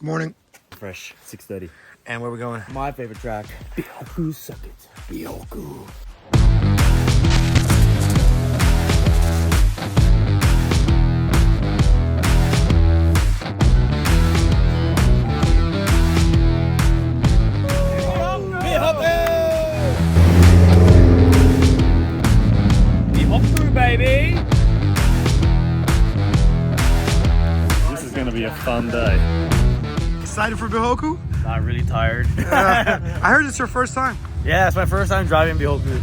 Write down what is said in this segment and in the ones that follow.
Morning. Fresh, 6:30. And where we going? My favorite track, Behoku Circuit. Behoku. Behoku, baby! This is going to be a fun day. Excited for Behoku? Not really tired. I heard it's your first time. Yeah, it's my first time driving Behoku.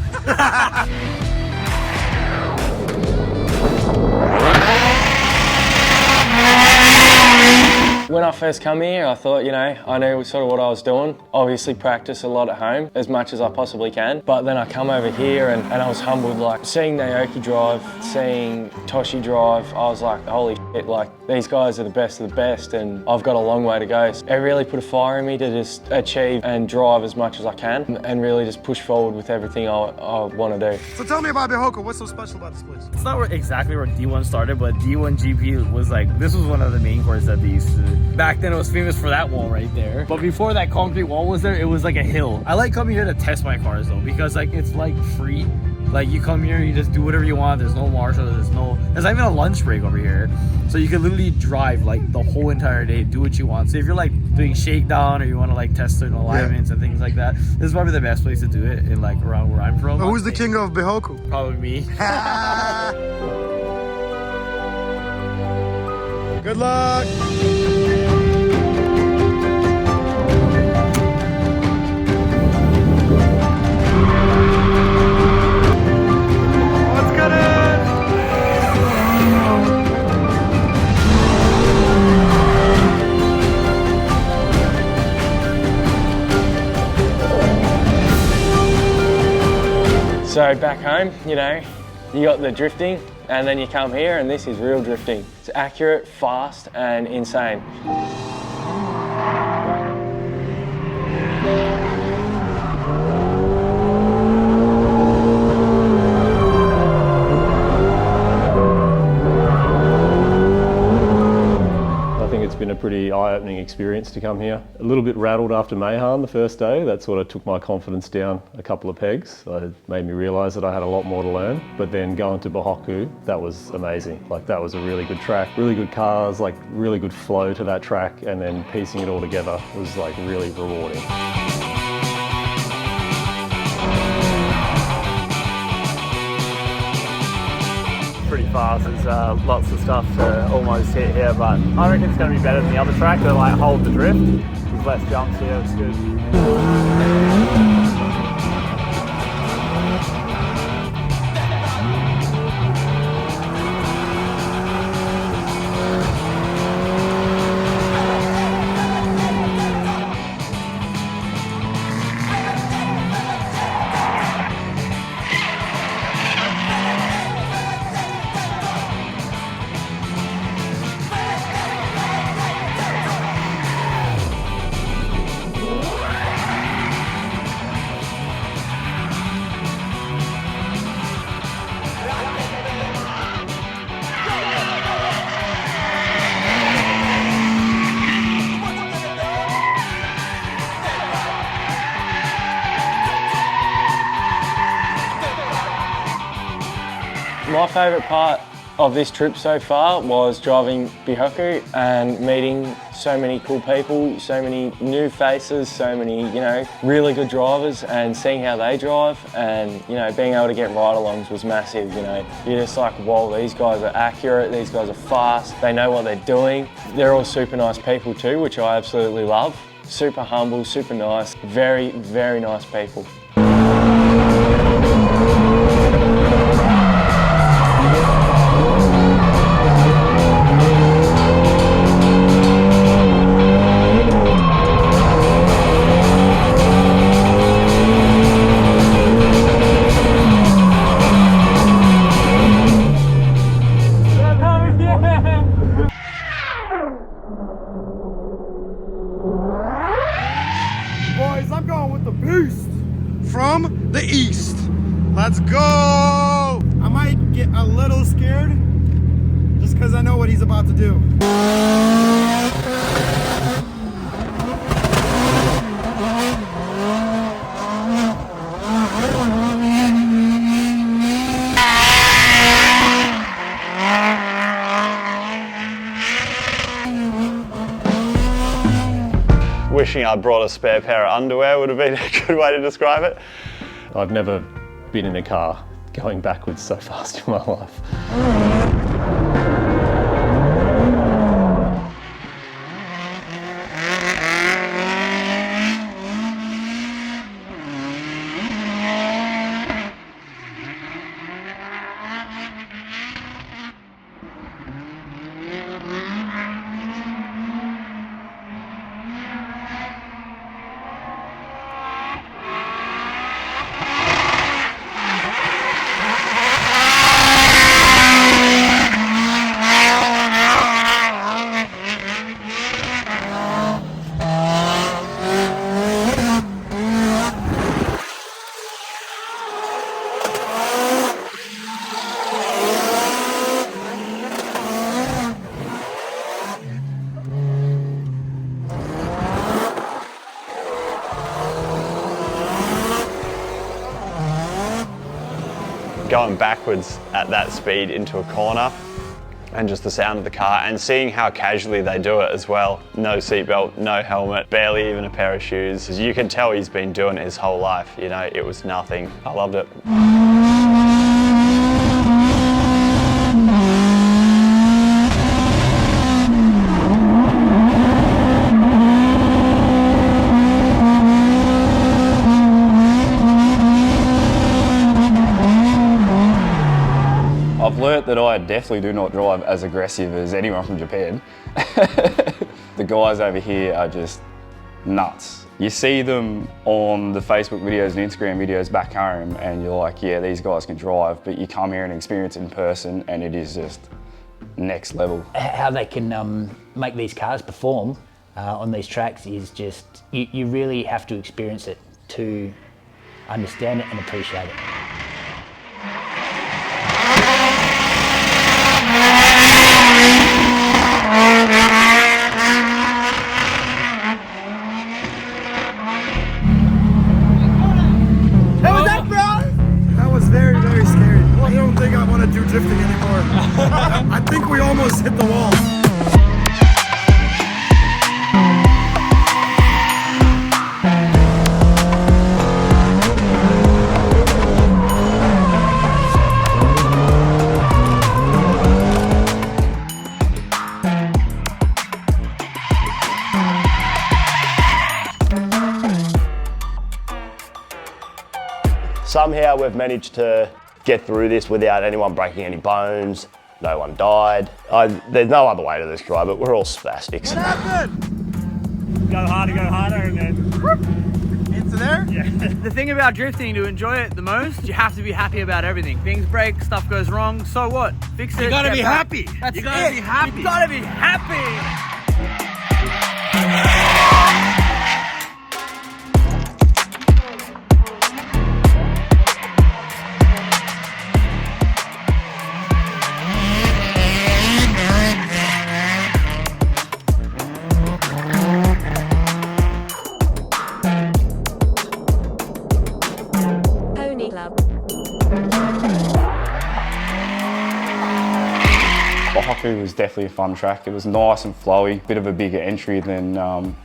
When I first come here, I thought, I knew sort of what I was doing. Obviously practice a lot at home, as much as I possibly can. But then I come over here and I was humbled, like seeing Naoki drive, seeing Toshi drive, I was like, holy shit, like these guys are the best of the best and I've got a long way to go. So it really put a fire in me to just achieve and drive as much as I can and really just push forward with everything I want to do. So tell me about Behoku. What's so special about this place? It's not exactly where D1 started, but D1 GP was like, this was one of the main courses that they used to. Back then it was famous for that wall right there. But before that concrete wall was there, it was like a hill. I like coming here to test my cars though, because like it's like free. Like you come here, you just do whatever you want. There's no marshal, there's not even a lunch break over here. So you can literally drive like the whole entire day, do what you want. So if you're like doing shakedown or you want to like test certain alignments and things like that, this is probably the best place to do it in like around where I'm from. But who's the king of Behoku? Probably me. Good luck. So back home, you got the drifting and then you come here and this is real drifting. It's accurate, fast and insane. It's been a pretty eye-opening experience to come here. A little bit rattled after Mayhan the first day. That sort of took my confidence down a couple of pegs. It made me realise that I had a lot more to learn. But then going to Behoku, that was amazing. Like that was a really good track, really good cars, like really good flow to that track, and then piecing it all together was like really rewarding. Pretty fast. There's lots of stuff to almost hit here, but I reckon it's going to be better than the other track that like hold the drift. There's less jumps here, it's good. My favourite part of this trip so far was driving Behoku and meeting so many cool people, so many new faces, so many, really good drivers and seeing how they drive and, being able to get ride-alongs was massive, You're just like, whoa, these guys are accurate, these guys are fast, they know what they're doing. They're all super nice people too, which I absolutely love. Super humble, super nice, very, very nice people. I'm going with the beast from the east. Let's go. I might get a little scared just because I know what he's about to do. wishing I'd brought a spare pair of underwear would have been a good way to describe it. I've never been in a car going backwards so fast in my life. Going backwards at that speed into a corner and just the sound of the car and seeing how casually they do it as well. No seatbelt, no helmet, barely even a pair of shoes. You can tell he's been doing it his whole life, you know, it was nothing. I loved it. I've learnt that I definitely do not drive as aggressive as anyone from Japan. The guys over here are just nuts. You see them on the Facebook videos and Instagram videos back home and you're like, yeah, these guys can drive, but you come here and experience it in person and it is just next level. How they can make these cars perform on these tracks is just, you really have to experience it to understand it and appreciate it. Drifting anymore. I think we almost hit the wall. Somehow we've managed to get through this without anyone breaking any bones. No one died. There's no other way to describe it. We're all spastics. What happened? Go harder, and then... Into there? Yeah. The thing about drifting, to enjoy it the most, you have to be happy about everything. Things break, stuff goes wrong, so what? Fix it. You gotta be happy. That's you gotta it. be happy. You gotta be happy. Behoku was definitely a fun track. It was nice and flowy, bit of a bigger entry than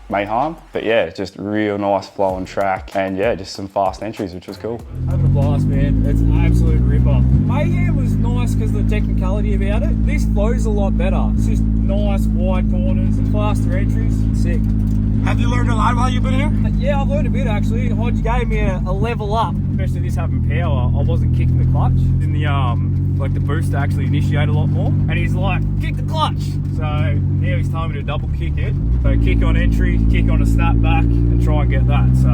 Mayhem, but yeah, just real nice flowing track and yeah, just some fast entries, which was cool. Having a blast, man. It's an absolute ripper. Mayhem was nice because of the technicality about it. This flows a lot better. It's just nice wide corners and faster entries. Sick. Have you learned a lot while you've been here? Yeah, I've learned a bit actually. Hodge gave me a level up. Especially this having power, I wasn't kicking the clutch. In the like the boost to actually initiate a lot more. And he's like, kick the clutch. So now he's telling me to double kick it. So kick on entry, kick on a snap back and try and get that. So.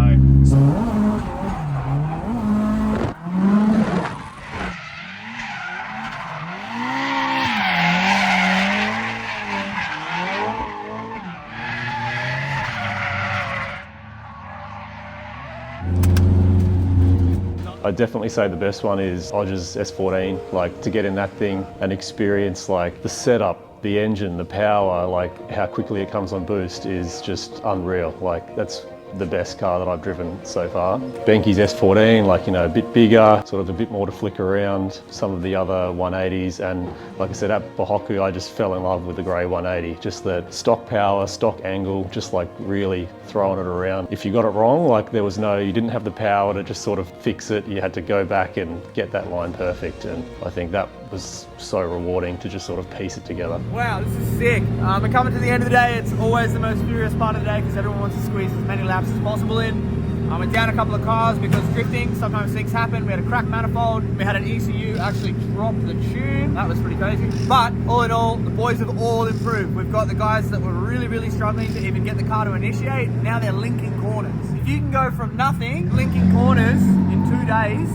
I'd definitely say the best one is Hodge's S14, like to get in that thing and experience like the setup, the engine, the power, like how quickly it comes on boost is just unreal. Like that's the best car that I've driven so far. Benkei's S14, like, you know, a bit bigger, sort of a bit more to flick around. Some of the other 180s, and like I said, at Behoku, I just fell in love with the grey 180. Just the stock power, stock angle, just like really throwing it around. If you got it wrong, like you didn't have the power to just sort of fix it. You had to go back and get that line perfect, and I think that was so rewarding to just sort of piece it together. Wow, this is sick. We're coming to the end of the day. It's always the most furious part of the day because everyone wants to squeeze as many laps as possible in. Went down a couple of cars because drifting, sometimes things happen. We had a cracked manifold. We had an ECU actually drop the tune. That was pretty crazy. But all in all, the boys have all improved. We've got the guys that were really, really struggling to even get the car to initiate. Now they're linking corners. If you can go from nothing, linking corners in 2 days,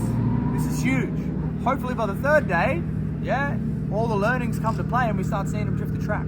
this is huge. Hopefully by the third day, yeah, all the learnings come to play and we start seeing them drift the track.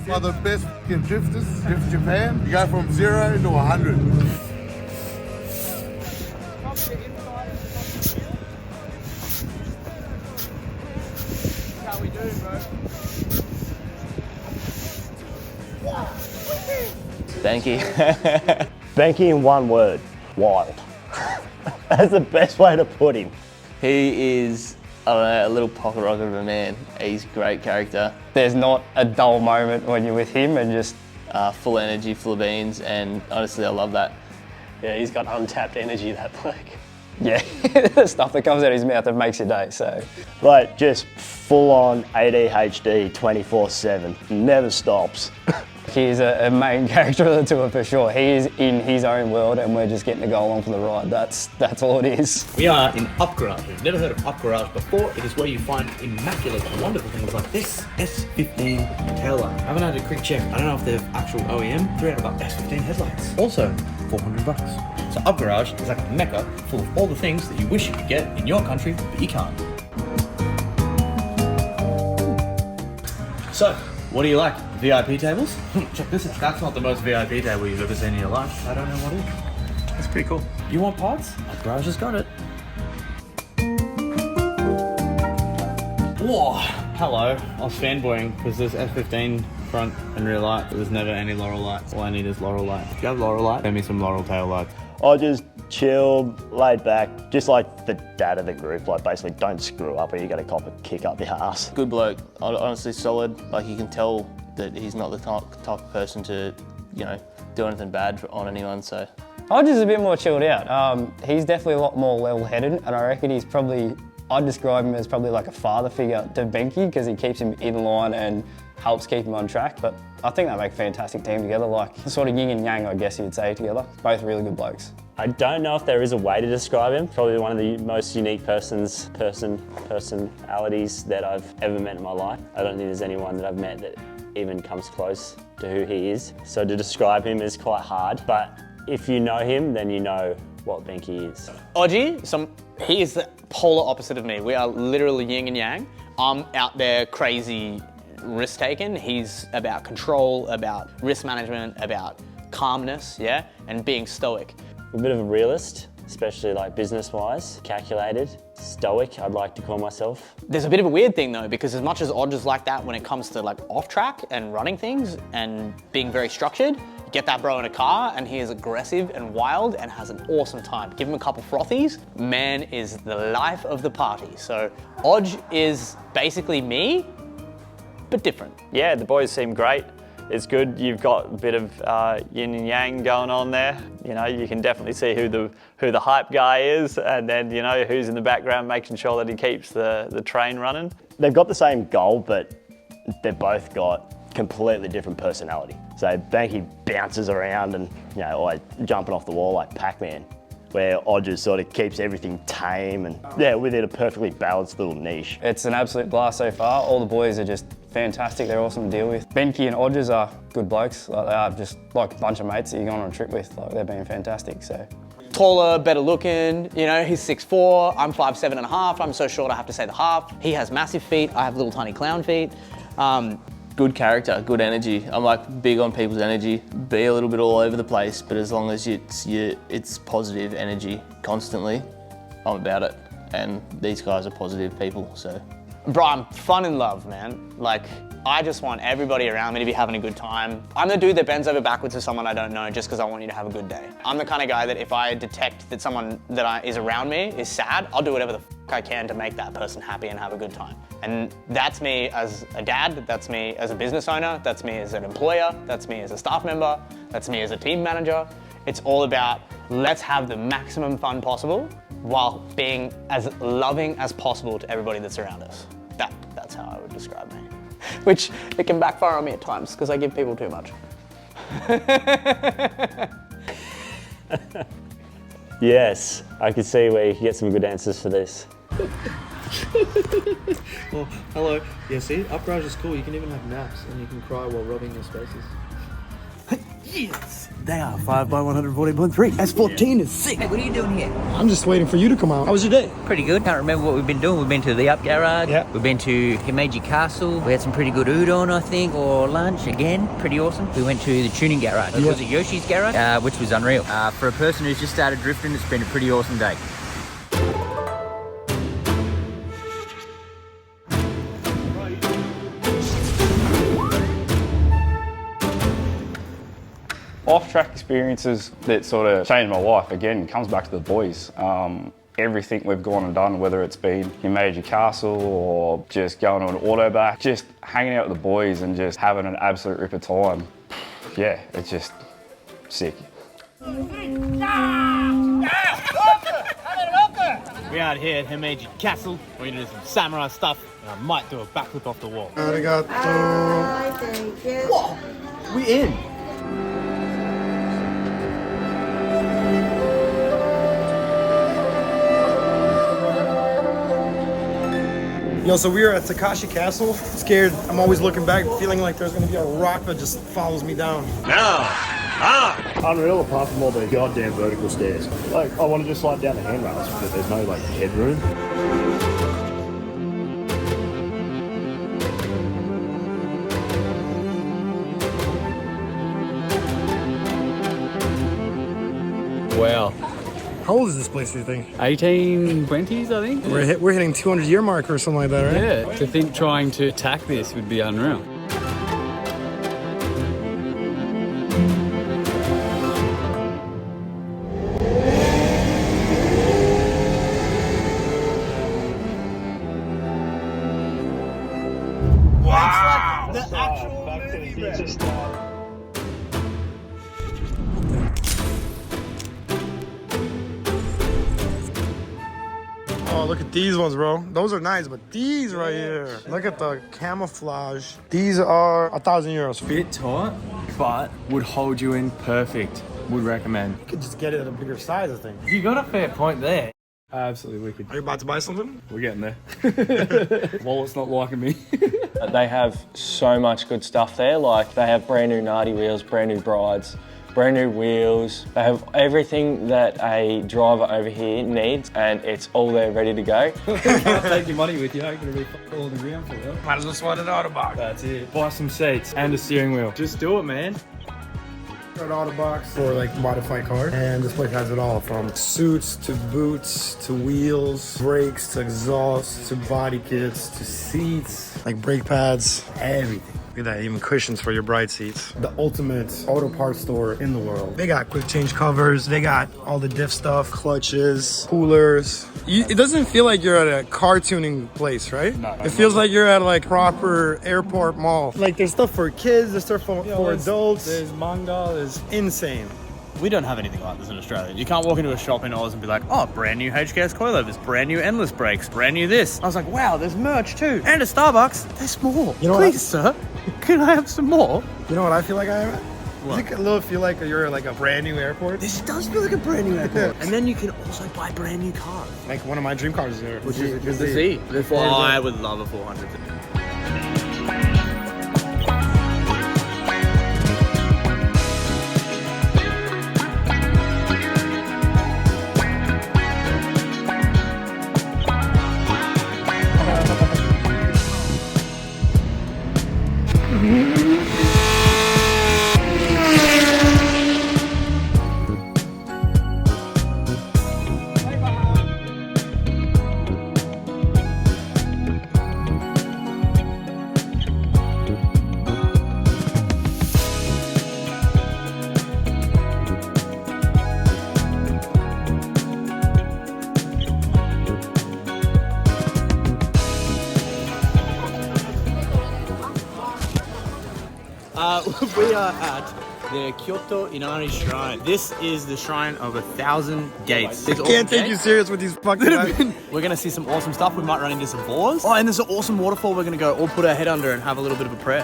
One of the best drifters, drift Japan. You go from 0 to 100. How we doing, bro? Benkei. Benkei in one word, wild. That's the best way to put him. He is, I don't know, a little pocket rocket of a man. He's a great character. There's not a dull moment when you're with him, and just Full energy, full of beans, and honestly I love that. Yeah, he's got untapped energy, that bloke. yeah, the stuff that comes out of his mouth that makes your day. So, Like, just full on ADHD 24/7, never stops. he's a main character of the tour for sure. He is in his own world and we're just getting to go along for the ride. That's all it is. We are in Up Garage. If you've never heard of Up Garage before, it is where you find immaculate, wonderful things like this S15 taillight. I haven't had a quick check. I don't know if they're actual OEM. 300 bucks S15 headlights. Also, 400 bucks. So Up Garage is like a mecca full of all the things that you wish you could get in your country, but you can't. So, what do you like? VIP tables? Check this out. That's not the most VIP table you've ever seen in your life. I don't know what is. That's pretty cool. You want parts? Up Garage has got it. Whoa! Hello. I was fanboying because there's F15 front and rear light. There's never any Laurel lights. All I need is Laurel light. If you have Laurel light, send me some Laurel tail lights. I just chilled, laid back, just like the dad of the group. Like, basically, don't screw up or you're going to cop a kick up your ass. Good bloke, honestly solid. Like, you can tell that he's not the type of person to, you know, do anything bad on anyone. So Odge is a bit more chilled out. He's definitely a lot more level-headed, and I reckon he's probably, I'd describe him as probably like a father figure to Benkei because he keeps him in line and helps keep him on track. But I think they make a fantastic team together, like sort of yin and yang, I guess you'd say, together. Both really good blokes. I don't know if there is a way to describe him. Probably one of the most unique personalities that I've ever met in my life. I don't think there's anyone that I've met that even comes close to who he is. So to describe him is quite hard, but if you know him, then you know what Benkei is. Odgie, he is the polar opposite of me. We are literally yin and yang. I'm out there crazy risk taking. He's about control, about risk management, about calmness, yeah, and being stoic. A bit of a realist, especially like business-wise, calculated, stoic, I'd like to call myself. There's a bit of a weird thing though, because as much as Odge is like that when it comes to like off track and running things and being very structured, you get that bro in a car and he is aggressive and wild and has an awesome time. Give him a couple frothies, man is the life of the party. So Odge is basically me, but different. Yeah, the boys seem great. It's good. You've got a bit of yin and yang going on there. You know, you can definitely see who the hype guy is, and then you know who's in the background making sure that he keeps the train running. They've got the same goal, but they've both got completely different personality. So Benkei bounces around and always jumping off the wall like Pac-Man, where Odge sort of keeps everything tame and within a perfectly balanced little niche. It's an absolute blast so far. All the boys are just fantastic. They're awesome to deal with. Benkei and Odges are good blokes. Like, they are just like a bunch of mates that you're going on a trip with. Like, they've been fantastic. So. Taller, better looking, he's 6'4", I'm 5'7.5", I'm so short I have to say the half. He has massive feet, I have little tiny clown feet. Good character, good energy. I'm like big on people's energy. Be a little bit all over the place, but as long as it's positive energy constantly, I'm about it. And these guys are positive people, so. Bro, I'm fun in love, man. Like, I just want everybody around me to be having a good time. I'm the dude that bends over backwards to someone I don't know just because I want you to have a good day. I'm the kind of guy that if I detect that someone that is around me is sad, I'll do whatever the I can to make that person happy and have a good time. And that's me as a dad, that's me as a business owner, that's me as an employer, that's me as a staff member, that's me as a team manager. It's all about let's have the maximum fun possible while being as loving as possible to everybody that's around us. That's how I would describe me. Which it can backfire on me at times because I give people too much. Yes, I can see where you can get some good answers for this. Well, hello. Yeah, see, upgarage is cool. You can even have naps and you can cry while rubbing your spaces. Yes, they are 5 by 114.3. S14 is sick. Hey, what are you doing here? I'm just waiting for you to come out. How was your day? Pretty good. Can't remember what we've been doing. We've been to the Up Garage. Yeah. We've been to Himeji Castle. We had some pretty good udon, I think, or lunch. Again, pretty awesome. We went to the tuning garage. Yeah. Was it Yoshi's garage? Which was unreal. For a person who's just started drifting, it's been a pretty awesome day. Off-track experiences that sort of changed my life, again, comes back to the boys. Everything we've gone and done, whether it's been Himeji Castle or just going to an auto back, just hanging out with the boys and just having an absolute rip of time. Yeah, it's just sick. We out here at Himeji Castle. We're gonna do some samurai stuff, and I might do a backflip off the wall. Arigato. Thank you. Whoa, we in. So we are at Tokushima Castle. Scared. I'm always looking back, feeling like there's gonna be a rock that just follows me down. Unreal apart from all the goddamn vertical stairs. Like, I want to just slide down the handrails, but there's no like headroom. Wow. How old is this place, do you think? 1820s, I think. We're hitting 200-year mark or something like that, right? Yeah, to think trying to attack this would be unreal. Wow! It's like the actual movie, bro. Oh, look at these ones, bro. Those are nice, but these right here. Look at the camouflage. These are 1,000 euros. Bit tight, but would hold you in perfect. Would recommend. You could just get it at a bigger size, I think. You got a fair point there. Absolutely wicked. Are you about to buy something? We're getting there. Wallet's not liking me. They have so much good stuff there. Like they have brand new Nardi wheels, brand new brides, brand new wheels. They have everything that a driver over here needs, and it's all there ready to go. You can't take your money with you. You're going to be all the ground for you. Might as well sweat it out a box. That's it. Buy some seats and a steering wheel. Just do it, man. An auto box for like modified cars, and this place has it all from suits to boots to wheels, brakes to exhaust to body kits to seats, like brake pads, everything. Look at that, even cushions for your bride seats. The ultimate auto parts store in the world. They got quick change covers, they got all the diff stuff, clutches, coolers. It doesn't feel like you're at a car tuning place, right? No. It feels like you're at like proper airport mall. Like there's stuff for kids, there's stuff for adults. There's manga, there's insane. We don't have anything like this in Australia. You can't walk into a shop in Oz and be like, oh, brand new HKS coilovers, brand new endless brakes, brand new this. I was like, wow, there's merch too. And a Starbucks, there's more. You know Please, sir, can I have some more? You know what I feel like I am at? Does it a little feel like you're like a brand new airport? This does feel like a brand new airport. And then you can also buy brand new cars. Like one of my dream cars is there. Which is the Z. I would love a 400. We are at the Kyoto Inari Shrine. This is the shrine of 1,000 gates. I can't take you serious with these fucking We're gonna see some awesome stuff. We might run into some boars. Oh, and there's an awesome waterfall we're gonna go all put our head under and have a little bit of a prayer.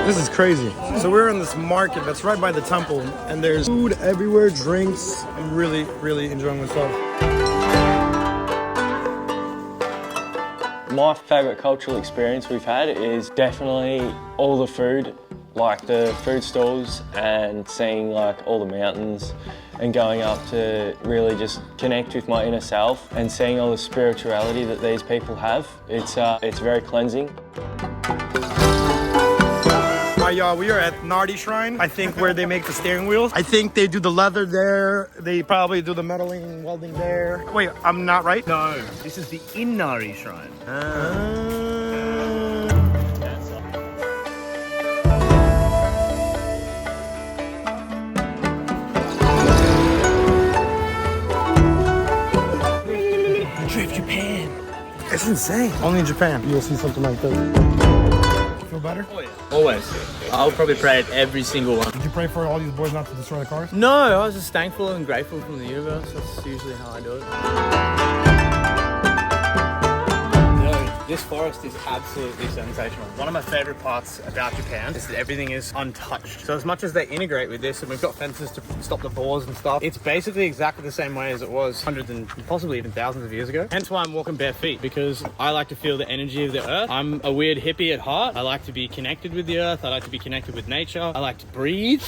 This is crazy. So we're in this market that's right by the temple, and there's food everywhere, drinks. I'm really, really enjoying myself. My favourite cultural experience we've had is definitely all the food, like the food stalls and seeing like all the mountains and going up to really just connect with my inner self and seeing all the spirituality that these people have. It's very cleansing. Hi y'all, we are at Nardi Shrine, I think where they make the steering wheels. I think they do the leather there, they probably do the metaling and welding there. Wait, I'm not right? No, this is the Inari Shrine. Drift Japan. It's insane. Only in Japan you'll see something like this. Feel better? Oh yeah. Always. I'll probably pray at every single one. Did you pray for all these boys not to destroy the cars? No, I was just thankful and grateful from the universe. That's usually how I do it. This forest is absolutely sensational. One of my favorite parts about Japan is that everything is untouched. So as much as they integrate with this, and we've got fences to stop the boars and stuff, it's basically exactly the same way as it was hundreds and possibly even thousands of years ago. Hence why I'm walking bare feet, because I like to feel the energy of the earth. I'm a weird hippie at heart. I like to be connected with the earth. I like to be connected with nature. I like to breathe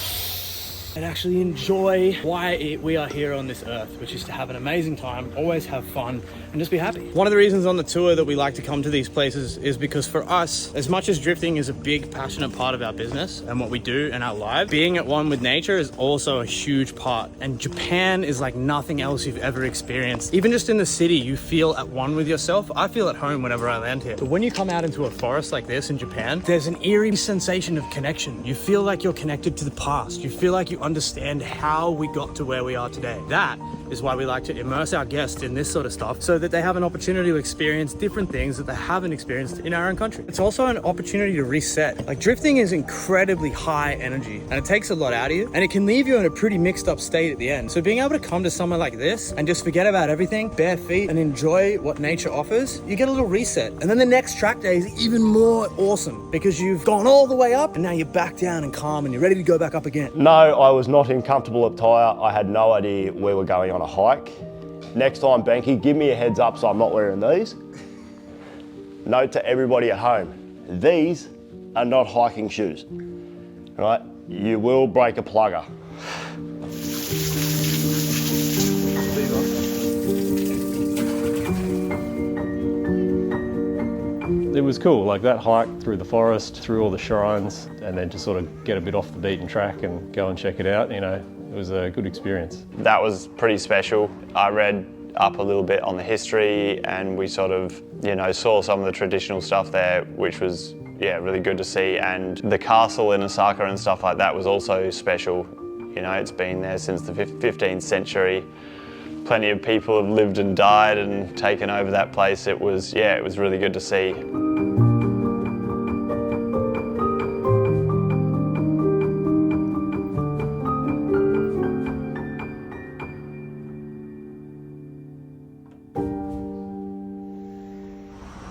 and actually enjoy why we are here on this earth, which is to have an amazing time, always have fun, and just be happy. One of the reasons on the tour that we like to come to these places is because for us, as much as drifting is a big, passionate part of our business and what we do in our lives, being at one with nature is also a huge part. And Japan is like nothing else you've ever experienced. Even just in the city, you feel at one with yourself. I feel at home whenever I land here. But when you come out into a forest like this in Japan, there's an eerie sensation of connection. You feel like you're connected to the past. You feel like you understand how we got to where we are today. That is why we like to immerse our guests in this sort of stuff so that they have an opportunity to experience different things that they haven't experienced in our own country. It's also an opportunity to reset. Like, drifting is incredibly high energy and it takes a lot out of you, and it can leave you in a pretty mixed up state at the end. So being able to come to somewhere like this and just forget about everything, bare feet, and enjoy what nature offers, you get a little reset. And then the next track day is even more awesome because you've gone all the way up and now you're back down and calm and you're ready to go back up again. No, I was not in comfortable attire. I had no idea we were going on a hike. Next time, Benkei, give me a heads up so I'm not wearing these. Note to everybody at home, these are not hiking shoes, right? You will break a plugger. It was cool, like that hike through the forest, through all the shrines, and then to sort of get a bit off the beaten track and go and check it out, you know, it was a good experience. That was pretty special. I read up a little bit on the history and we sort of, you know, saw some of the traditional stuff there, which was, yeah, really good to see. And the castle in Osaka and stuff like that was also special. You know, it's been there since the 15th century. Plenty of people have lived and died and taken over that place. It was, yeah, it was really good to see.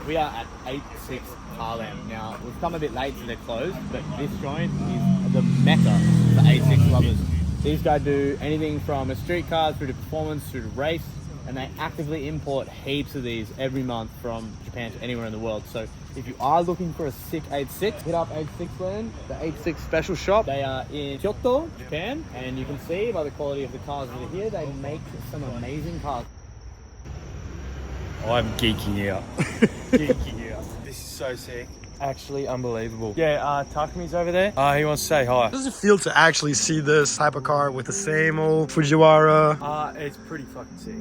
We are at 86 Kart Land. Now, we've come a bit late to their close, but this joint is the mecca for 86 lovers. These guys do anything from a street car through to performance, through to race, and they actively import heaps of these every month from Japan to anywhere in the world. So if you are looking for a sick 86, hit up 86 Land, the 86 special shop. They are in Kyoto, Japan, and you can see by the quality of the cars that are here, they make some amazing cars. I'm geeking out. Geeking out. This is so sick. Actually unbelievable. Yeah, Takami's over there. He wants to say hi. How does it feel to actually see this type of car with the same old Fujiwara? It's pretty fucking sick.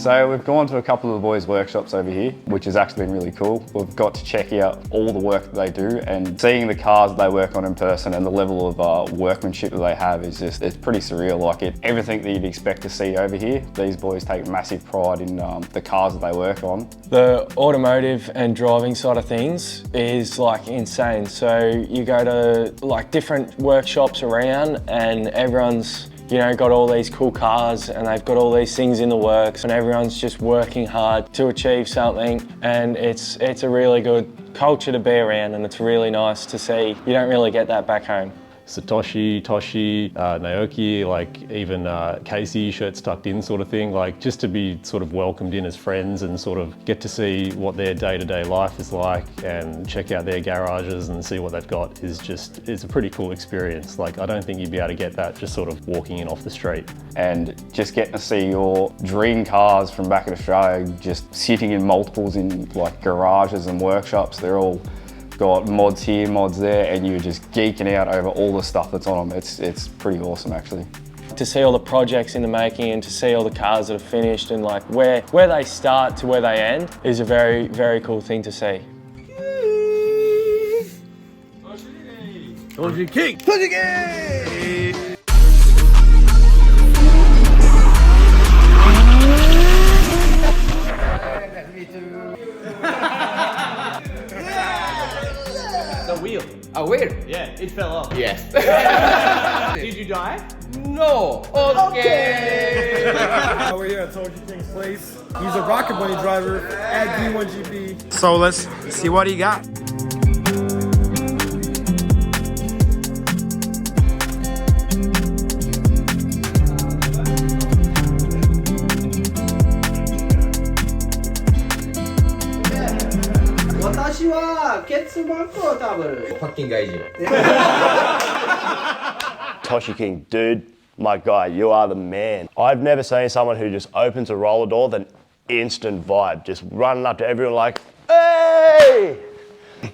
So we've gone to a couple of the boys' workshops over here, which has actually been really cool. We've got to check out all the work that they do, and seeing the cars that they work on in person and the level of workmanship that they have is just, it's pretty surreal. Like everything that you'd expect to see over here, these boys take massive pride in the cars that they work on. The automotive and driving side of things is like insane. So you go to like different workshops around and everyone's, you know, got all these cool cars and they've got all these things in the works and everyone's just working hard to achieve something, and it's a really good culture to be around and it's really nice to see. You don't really get that back home. Satoshi, Toshi, Naoki, like even Casey, shirts tucked in sort of thing, like just to be sort of welcomed in as friends and sort of get to see what their day-to-day life is like and check out their garages and see what they've got is just, it's a pretty cool experience. Like I don't think you'd be able to get that just sort of walking in off the street. And just getting to see your dream cars from back in Australia just sitting in multiples in like garages and workshops, they're all got mods here, mods there, and you're just geeking out over all the stuff that's on them. It's pretty awesome actually. To see all the projects in the making and to see all the cars that are finished and like where they start to where they end is a very, very cool thing to see. Toshi King! Toshi King! The wheel. A wheel? Yeah, it fell off. Yes. Did you die? No. Okay. We're here at Toshi King's place. He's a Rocket Bunny driver at D1GP. So let's see what he got. Toshi King, dude, my guy, you are the man. I've never seen someone who just opens a roller door, then instant vibe, just running up to everyone like, hey!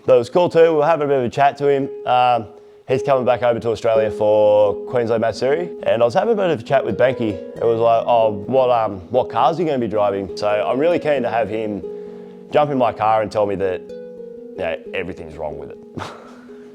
That was cool too. We were having a bit of a chat to him. He's coming back over to Australia for Queensland Matsuri, and I was having a bit of a chat with Benkei. It was like, oh, what cars are you going to be driving? So I'm really keen to have him jump in my car and tell me that everything's wrong with it.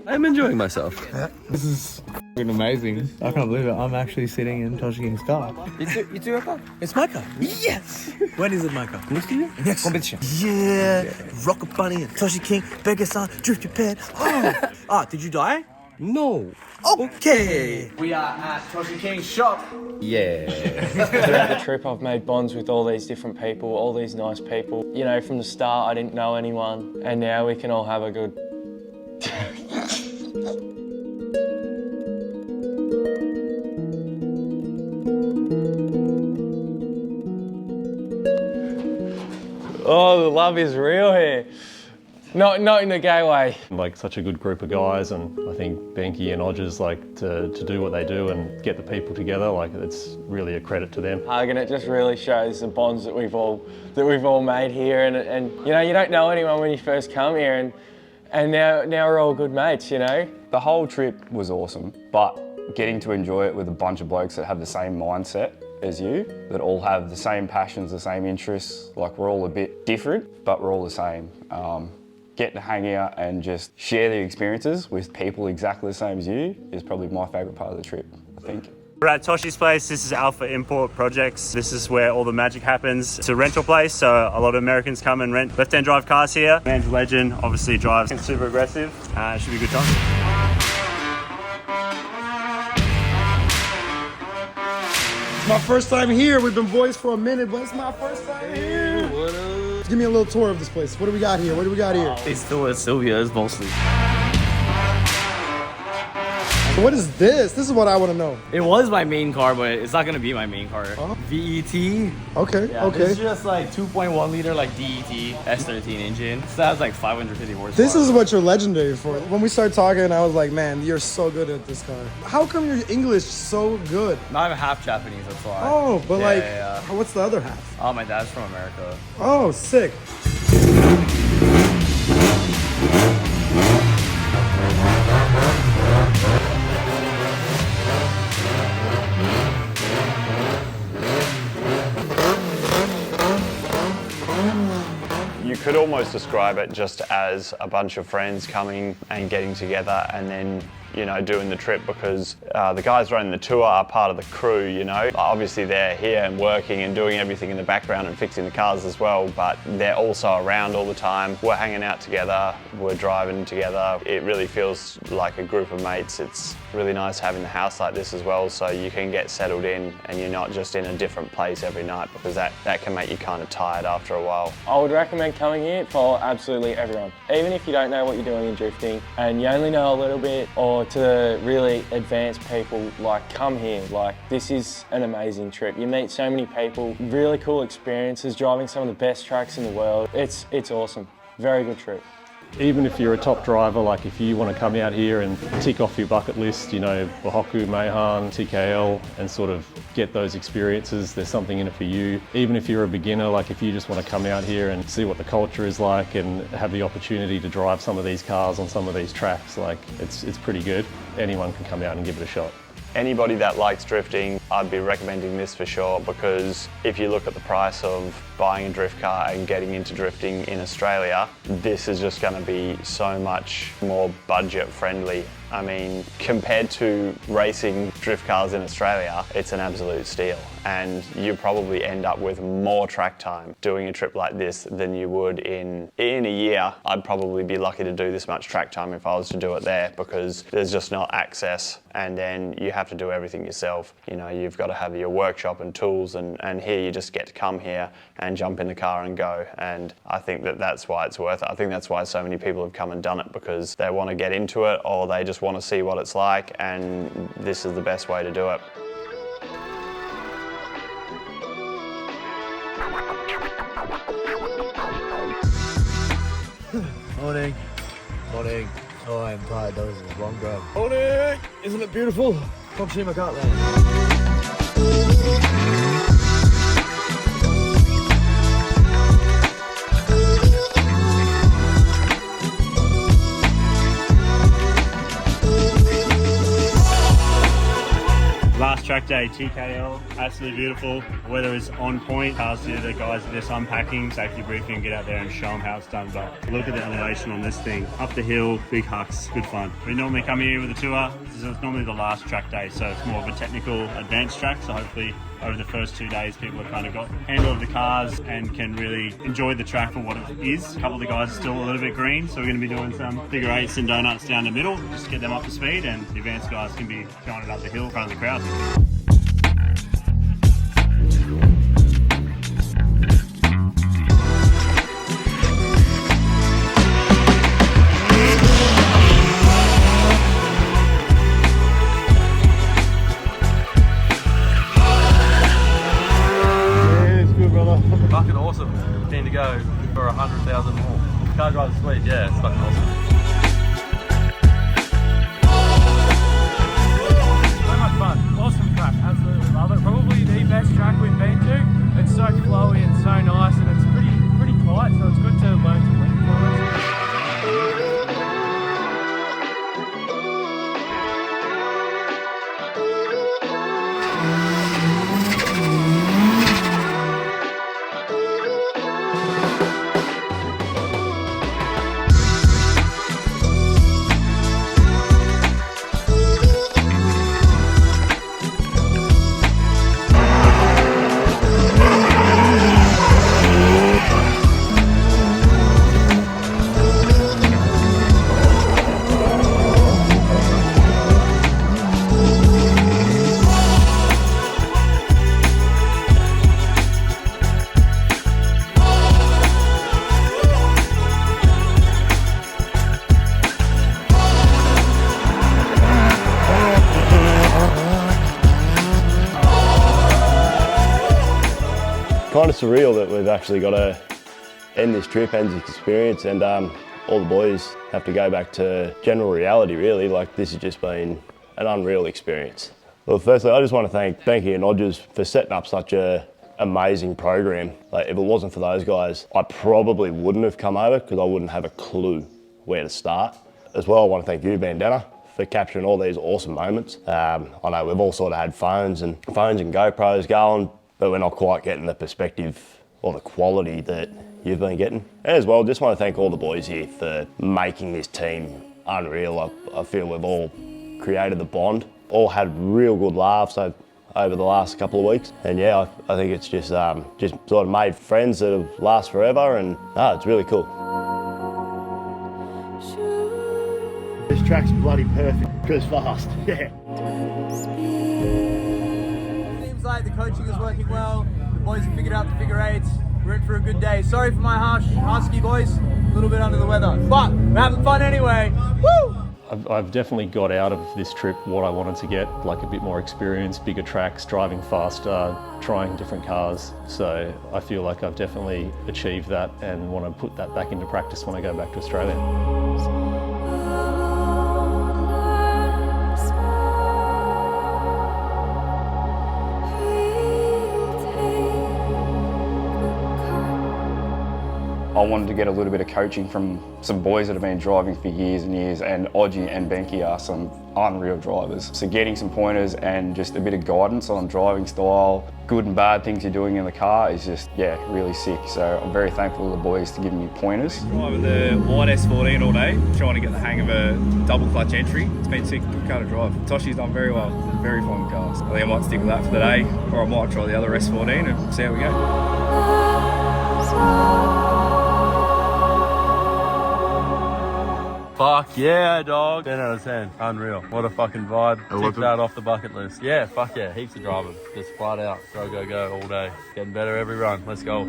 I'm enjoying myself. This is amazing. I can't believe it. I'm actually sitting in Toshi King's car. You do your car? It's my car. Yes. When is it my car? Next year? Next competition. Yeah. Rocket Bunny and Toshi King, Benkei-san, Drift Japan. Oh. Did you die? No. Okay. We are at Toshi King's shop. Yeah. Throughout the trip, I've made bonds with all these different people, all these nice people. You know, from the start, I didn't know anyone, and now we can all have a good... Oh, the love is real here. Not in a gay way. Like such a good group of guys, and I think Benkei and Odgers like to do what they do and get the people together. Like it's really a credit to them. And it just really shows the bonds that we've all made here. And you know, you don't know anyone when you first come here, and now we're all good mates. You know. The whole trip was awesome, but getting to enjoy it with a bunch of blokes that have the same mindset as you, that all have the same passions, the same interests. Like we're all a bit different, but we're all the same. Get to hang out and just share the experiences with people exactly the same as you is probably my favourite part of the trip, I think. We're at Toshi's place. This is Alpha Import Projects. This is where all the magic happens. It's a rental place, so a lot of Americans come and rent left-hand drive cars here. Man's a legend, obviously drives super aggressive. It should be a good time. It's my first time here. We've been boys for a minute, but it's my first time here. What up? Give me a little tour of this place. What do we got here? What do we got here? It's still at Sylvia's mostly. So what is this? This is what I want to know. It was my main car, but it's not gonna be my main car. VET. Okay, Yeah, okay. This is just like 2.1 liter like DET S13 engine. So that's like 550 horsepower. This is what you're legendary for. When we started talking, I was like, man, you're so good at this car. How come your English so good? No, I'm half Japanese, that's why. Oh, but Yeah. what's the other half? Oh, my dad's from America. Oh, sick. You could almost describe it just as a bunch of friends coming and getting together and then, you know, doing the trip, because the guys running the tour are part of the crew, you know. Obviously they're here and working and doing everything in the background and fixing the cars as well, but they're also around all the time. We're hanging out together, we're driving together. It really feels like a group of mates. It's really nice having the house like this as well, so you can get settled in and you're not just in a different place every night, because that can make you kind of tired after a while. I would recommend coming here for absolutely everyone. Even if you don't know what you're doing in drifting and you only know a little bit, or to the really advanced people, like come here. Like this is an amazing trip. You meet so many people, really cool experiences, driving some of the best tracks in the world. It's awesome. Very good trip. Even if you're a top driver, like if you want to come out here and tick off your bucket list, you know, Behoku, Meihan, TKL, and sort of get those experiences, there's something in it for you. Even if you're a beginner, like if you just want to come out here and see what the culture is like and have the opportunity to drive some of these cars on some of these tracks, like it's pretty good. Anyone can come out and give it a shot. Anybody that likes drifting, I'd be recommending this for sure, because if you look at the price of buying a drift car and getting into drifting in Australia, this is just going to be so much more budget friendly. I mean, compared to racing drift cars in Australia, it's an absolute steal. And you probably end up with more track time doing a trip like this than you would in a year. I'd probably be lucky to do this much track time if I was to do it there, because there's just not access, and then you have to do everything yourself. You know, you've got to have your workshop and tools, and here you just get to come here and jump in the car and go. And I think that's why it's worth it. I think that's why so many people have come and done it, because they want to get into it, or they just want to see what it's like, and this is the best way to do it. Morning. Morning. Oh, I'm tired. That was a long drive. Morning! Isn't it beautiful? Tokushima Kart Land. Last track day TKL, absolutely beautiful. Weather is on point. Cars here, the guys are just unpacking, safety briefing, get out there and show them how it's done. But look at the elevation on this thing. Up the hill, big hucks, good fun. We normally come here with a tour. This is normally the last track day, so it's more of a technical advanced track. So hopefully over the first 2 days, people have kind of got handle of the cars and can really enjoy the track for what it is. A couple of the guys are still a little bit green, so we're going to be doing some figure eights and donuts down the middle, just to get them up to speed, and the advanced guys can be showing it up the hill in front of the crowd. Fucking awesome. Keen to go for 100,000 more. Car drives sweet, yeah, it's fucking awesome. So much fun. Awesome track, absolutely love it. Probably the best track we've been to. It's so flowy and so nice, and it's pretty tight, so it's good to learn to link for it. Kind of surreal that we've actually got to end this trip, end this experience, and all the boys have to go back to general reality really. Like, this has just been an unreal experience. Well, firstly, I just want to thank Benkei and Odgers for setting up such a amazing program. Like, if it wasn't for those guys, I probably wouldn't have come over because I wouldn't have a clue where to start. As well, I want to thank you, Bandana, for capturing all these awesome moments. I know we've all sort of had phones and GoPros going, but we're not quite getting the perspective or the quality that you've been getting. And as well, just want to thank all the boys here for making this team unreal. I feel we've all created the bond, all had real good laughs over the last couple of weeks. And yeah, I think it's just sort of made friends that have last forever, and it's really cool. This track's bloody perfect, goes fast, yeah. Seems like the coaching is working well. The boys have figured out the figure eights. We're in for a good day. Sorry for my husky voice, a little bit under the weather, but we're having fun anyway. Woo! I've definitely got out of this trip what I wanted to get, like a bit more experience, bigger tracks, driving faster, trying different cars. So I feel like I've definitely achieved that and want to put that back into practice when I go back to Australia. I wanted to get a little bit of coaching from some boys that have been driving for years and years, and Odgie and Benkei are some unreal drivers. So getting some pointers and just a bit of guidance on driving style, good and bad things you're doing in the car is just, yeah, really sick. So I'm very thankful to the boys to give me pointers. Driving the white S14 all day, trying to get the hang of a double clutch entry. It's been sick, good car to drive. Toshi's done very well, very fine cars. I think I might stick with that for the day, or I might try the other S14 and see how we go. Fuck yeah, dog. 10 out of 10. Unreal. What a fucking vibe. Tick that off the bucket list. Yeah, fuck yeah. Heaps of driving. Just flat out. Go, go, go all day. Getting better every run. Let's go.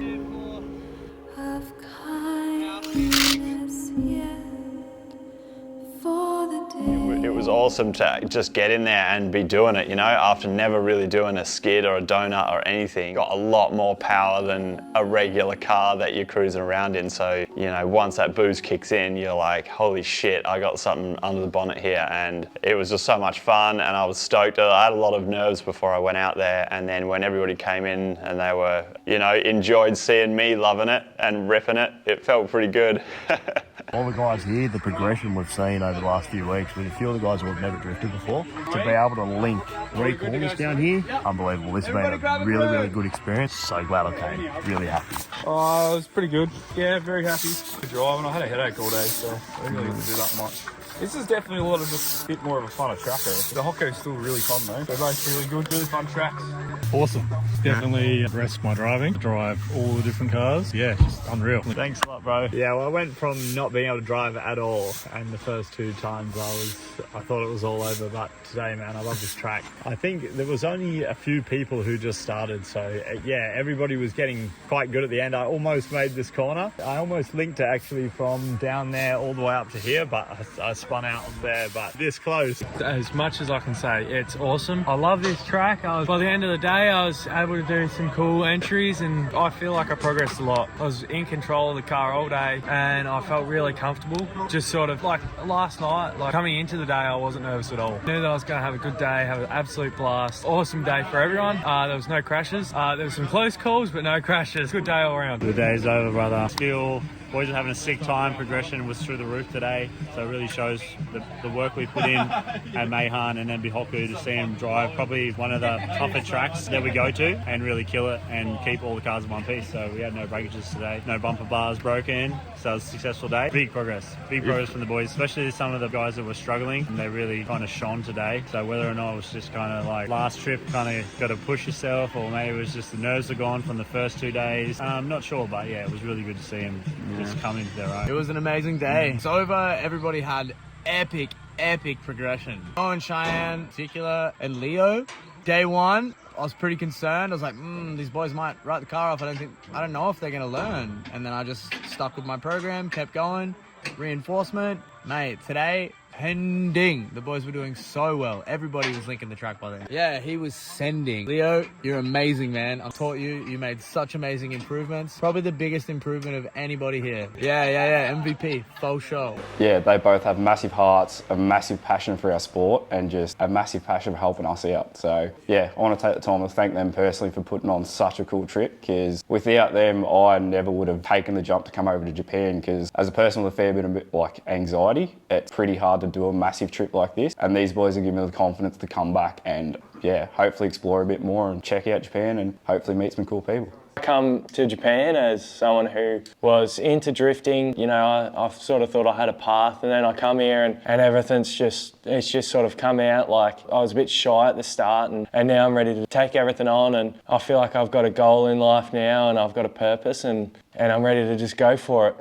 It was awesome to just get in there and be doing it, you know, after never really doing a skid or a donut or anything. Got a lot more power than a regular car that you're cruising around in. So, you know, once that boost kicks in, you're like, holy shit, I got something under the bonnet here. And it was just so much fun, and I was stoked. I had a lot of nerves before I went out there. And then when everybody came in and they were, you know, enjoyed seeing me loving it and ripping it, it felt pretty good. All the guys here, the progression we've seen over the last few weeks with a few of the guys who have never drifted before, to be able to link 3 corners down here, unbelievable. This has been a really, really good experience. So glad I came. Really happy. Oh, it was pretty good. Yeah, very happy. Good drive, and I had a headache all day, so I didn't really get to do that much. This is definitely a bit more of a funner tracker. The Hoko's still really fun though. They're both really good, really fun tracks. Awesome. Definitely progressed my driving. Drive all the different cars. Yeah, just unreal. Thanks a lot, bro. Yeah, well, I went from not being able to drive at all, and the first 2 times I thought it was all over, but today, man, I love this track. I think there was only a few people who just started, so yeah, everybody was getting quite good at the end. I almost made this corner. I almost linked it actually from down there all the way up to here, but I spun out on there, but this close. As much as I can say, it's awesome. I love this track. By the end of the day, I was able to do some cool entries, and I feel like I progressed a lot. I was in control of the car all day, and I felt really comfortable. Just sort of like last night, like coming into the day, I wasn't nervous at all. I knew that I was going to have a good day, have an absolute blast. Awesome day for everyone. There was no crashes. There was some close calls, but no crashes. Good day all around. The day's over, brother. Still, boys are having a sick time. Progression was through the roof today, so it really shows the work we put in at Meihan and then Behoku to see them drive probably one of the tougher tracks that we go to and really kill it and keep all the cars in one piece. So we had no breakages today, no bumper bars broken, so it was a successful day. Big progress from the boys, especially some of the guys that were struggling, and they really kind of shone today. So whether or not it was just kind of like last trip, kind of got to push yourself, or maybe it was just the nerves are gone from the first 2 days, I'm not sure, but yeah, it was really good to see them just come into their own. It was an amazing day. It's over. Everybody had epic progression. Owen, Cheyenne, particular, and Leo. Day 1, I was pretty concerned. I was like, these boys might write the car off. I don't know if they're gonna learn. And then I just stuck with my program, kept going, reinforcement. Mate, today, pending. The boys were doing so well. Everybody was linking the track by then. Yeah, he was sending. Leo, you're amazing, man. I taught you. You made such amazing improvements. Probably the biggest improvement of anybody here. Yeah. MVP, faux show. Yeah, they both have massive hearts, a massive passion for our sport, and just a massive passion for helping us out. So yeah, I want to take the time to thank them personally for putting on such a cool trip, because without them, I never would have taken the jump to come over to Japan, because as a person with a fair bit of like anxiety, it's pretty hard to do a massive trip like this, and these boys are giving me the confidence to come back and yeah, hopefully explore a bit more and check out Japan and hopefully meet some cool people. I come to Japan as someone who was into drifting. You know, I sort of thought I had a path, and then I come here and everything's it's just sort of come out. Like, I was a bit shy at the start, and now I'm ready to take everything on, and I feel like I've got a goal in life now, and I've got a purpose, and I'm ready to just go for it.